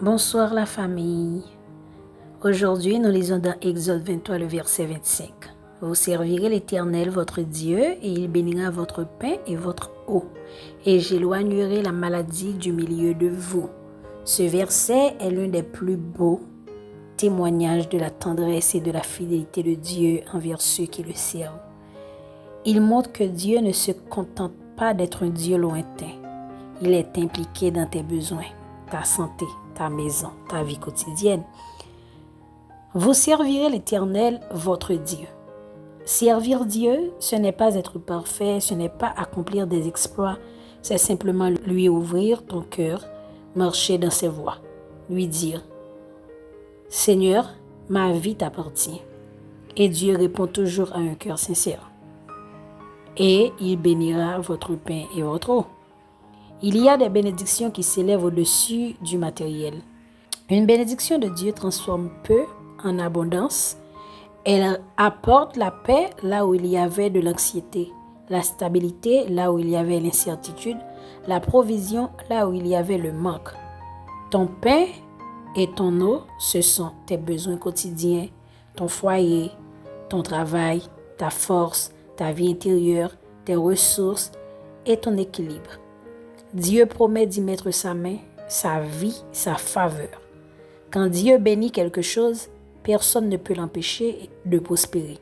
Bonsoir la famille. Aujourd'hui, nous lisons dans Exode 23, le verset 25. Vous servirez l'Éternel, votre Dieu, et il bénira votre pain et votre eau, et j'éloignerai la maladie du milieu de vous. Ce verset est l'un des plus beaux témoignages de la tendresse et de la fidélité de Dieu envers ceux qui le servent. Il montre que Dieu ne se contente pas d'être un Dieu lointain. Il est impliqué dans tes besoins, ta santé, ta maison, ta vie quotidienne. Vous servirez l'Éternel, votre Dieu. Servir Dieu, ce n'est pas être parfait, ce n'est pas accomplir des exploits, c'est simplement lui ouvrir ton cœur, marcher dans ses voies, lui dire « Seigneur, ma vie t'appartient ». Et Dieu répond toujours à un cœur sincère. Et il bénira votre pain et votre eau. Il y a des bénédictions qui s'élèvent au-dessus du matériel. Une bénédiction de Dieu transforme peu en abondance. Elle apporte la paix là où il y avait de l'anxiété, la stabilité là où il y avait l'incertitude, la provision là où il y avait le manque. Ton pain et ton eau, ce sont tes besoins quotidiens, ton foyer, ton travail, ta force, ta vie intérieure, tes ressources et ton équilibre. Dieu promet d'y mettre sa main, sa vie, sa faveur. Quand Dieu bénit quelque chose, personne ne peut l'empêcher de prospérer.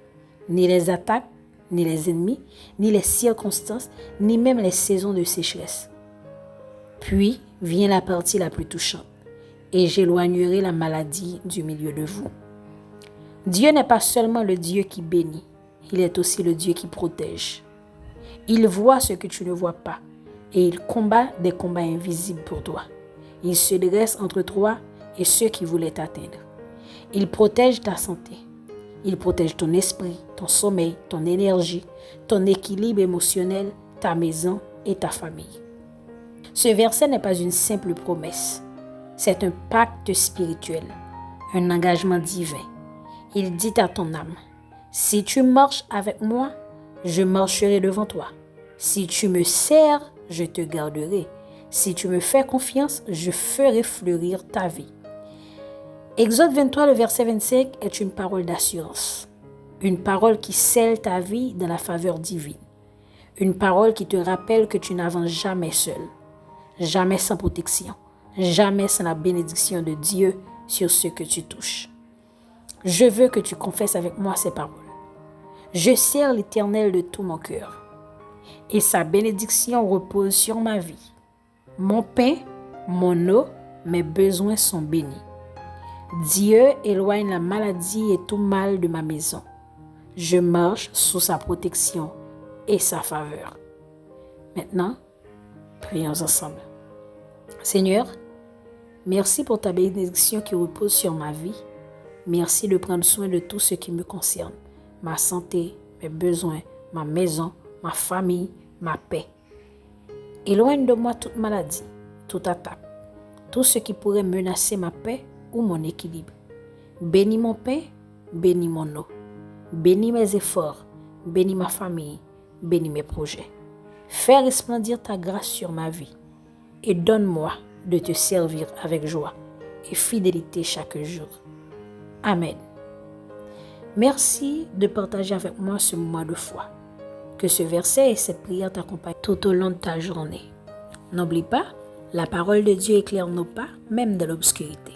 Ni les attaques, ni les ennemis, ni les circonstances, ni même les saisons de sécheresse. Puis vient la partie la plus touchante. Et j'éloignerai la maladie du milieu de vous. Dieu n'est pas seulement le Dieu qui bénit, il est aussi le Dieu qui protège. Il voit ce que tu ne vois pas et il combat des combats invisibles pour toi. Il se dresse entre toi et ceux qui voulaient t'atteindre. Il protège ta santé. Il protège ton esprit, ton sommeil, ton énergie, ton équilibre émotionnel, ta maison et ta famille. Ce verset n'est pas une simple promesse. C'est un pacte spirituel, un engagement divin. Il dit à ton âme, si tu marches avec moi, je marcherai devant toi. Si tu me sers, je te garderai. Si tu me fais confiance, je ferai fleurir ta vie. Exode 23, le verset 25 est une parole d'assurance. Une parole qui scelle ta vie dans la faveur divine. Une parole qui te rappelle que tu n'avances jamais seul, jamais sans protection, jamais sans la bénédiction de Dieu sur ce que tu touches. Je veux que tu confesses avec moi ces paroles. Je sers l'Éternel de tout mon cœur et sa bénédiction repose sur ma vie. Mon pain, mon eau, mes besoins sont bénis. Dieu éloigne la maladie et tout mal de ma maison. Je marche sous sa protection et sa faveur. Maintenant, prions ensemble. Seigneur, merci pour ta bénédiction qui repose sur ma vie. Merci de prendre soin de tout ce qui me concerne. Ma santé, mes besoins, ma maison, ma famille, ma paix. Éloigne de moi toute maladie, toute attaque, tout ce qui pourrait menacer ma paix ou mon équilibre. Bénis mon pain, bénis mon eau. Bénis mes efforts, bénis ma famille, bénis mes projets. Fais resplendir ta grâce sur ma vie et donne-moi de te servir avec joie et fidélité chaque jour. Amen. Merci de partager avec moi ce moment de foi. Que ce verset et cette prière t'accompagnent tout au long de ta journée. N'oublie pas, la parole de Dieu éclaire nos pas, même dans l'obscurité.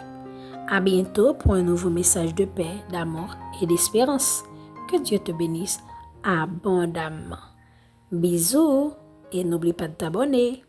À bientôt pour un nouveau message de paix, d'amour et d'espérance. Que Dieu te bénisse abondamment. Bisous et n'oublie pas de t'abonner.